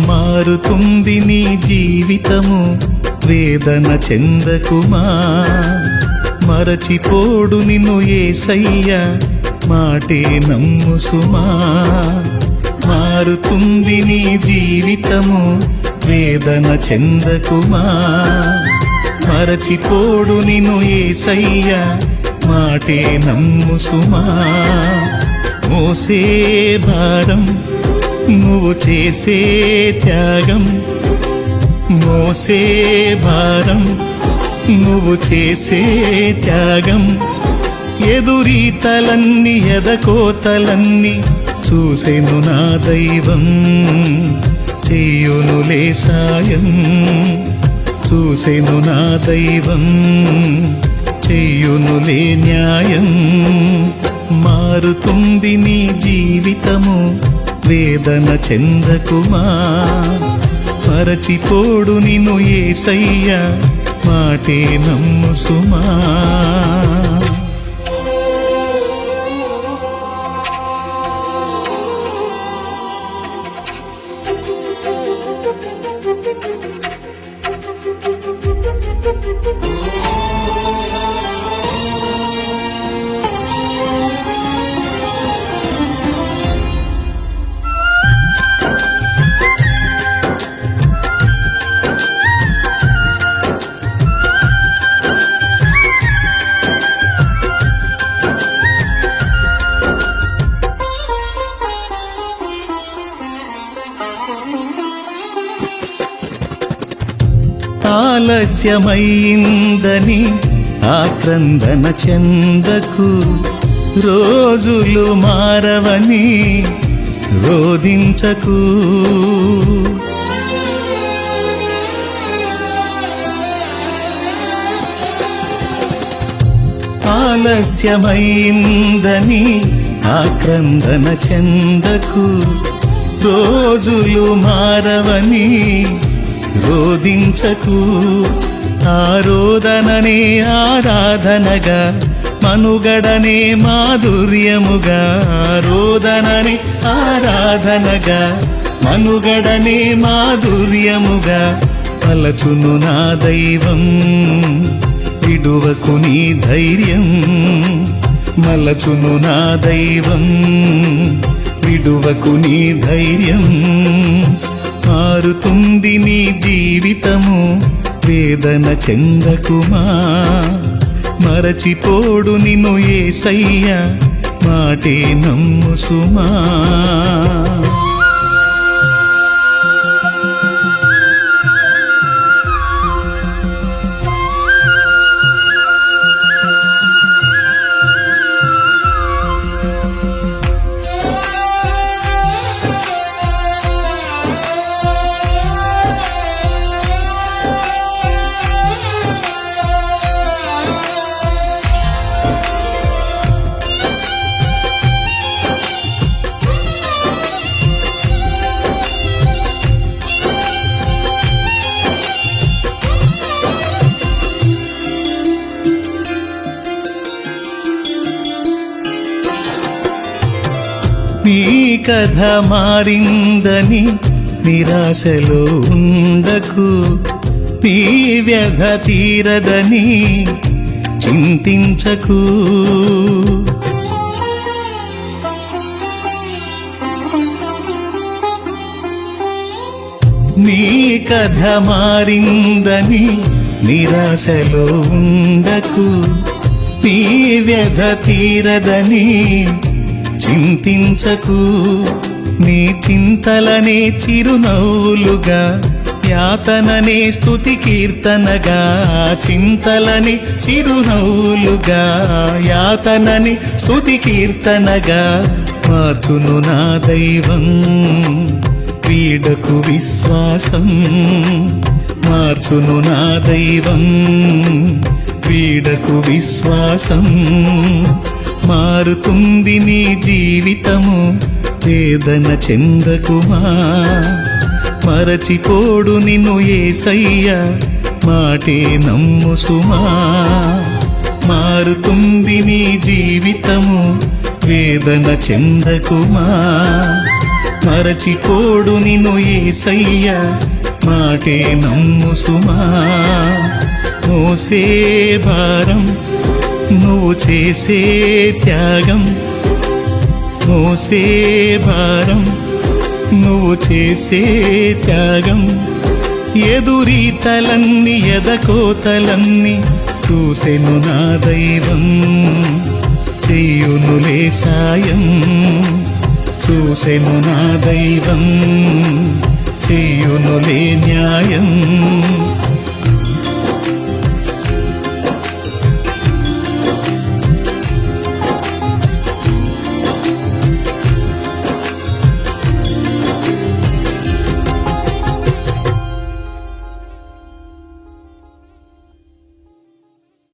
మారుతుంది నీ జీవితము, వేదన చెందకుమా. మరచిపోడు నిన్ను యేసయ్య, మాటే నమ్ము సుమా. మారుతుంది నీ జీవితము, వేదన చెందకుమా. మరచిపోడు నిన్ను యేసయ్య, మాటే నమ్ము సుమా. మోసే భారం నువ్వు చేసే త్యాగం, మోసే భారం నువ్వు చేసే త్యాగం. ఎదురీతలన్నీ ఎదకోతలన్నీ చూసెను నా దైవం, చెయ్యునులే సాయం. చూసెను నా దైవం, చెయ్యునులే న్యాయం. మారుతుంది నీ జీవితము, వేదన చెందకుమా. మరచిపోడు నిన్ను యేసయ్య, మాటే నమ్ము సుమా. ఆలస్యమైందని ఆక్రందన చెందకు, రోజులు మారవని రోదించకు. ఆలస్యమైందని ఆక్రందన చెందకు, రోజులు మారవని రోదించకు. ఆరోదననే ఆరాధనగా, మనుగడనే మాధుర్యముగా. ఆరోదననే ఆరాధనగా, మనుగడనే మాధుర్యముగా. పలచును నా దైవం, విడువకు నీ ధైర్యం. మలచును నా దైవం, విడువకు నీ ధైర్యం. మారుతుంది నీ జీవితము, వేదన చెందకుమా. మరచిపోడు నిన్ను యేసయ్య, మాటే నమ్ము సుమా. నీ కథ మారిందని నిరాశలో ఉండకు, నీ వ్యధ తీరదని చింతించకు. నీ కథ మారిందని నిరాశలో ఉండకు, నీ వ్యధ తీరదని చింతించకు నీ చింతలనే చిరునవ్వులుగా యాతననే స్తుతి కీర్తనగా చింతలని చిరునవ్వులుగా యాతనని స్తుతి కీర్తనగా మార్చును నా దైవం వీడకు విశ్వాసం మార్చును నా దైవం వీడకు విశ్వాసం మారుతుంది నీ జీవితము వేదన చెందకుమా మరచిపోడు నిన్ను యేసయ్య మాటే నమ్ము సుమా మారుతుంది నీ జీవితము వేదన చెందకుమా మరచిపోడు నిన్ను యేసయ్య మాటే నమ్ము సుమా మోసే భారం నువ్వు చేసే త్యాగం మోసే భారం నువ్వు చేసే త్యాగం ఎదురీతలన్నీ ఎదకోతలన్నీ చూసెను నా దైవం చెయ్యునులే సాయం చూసెను నా దైవం చెయ్యునులే న్యాయం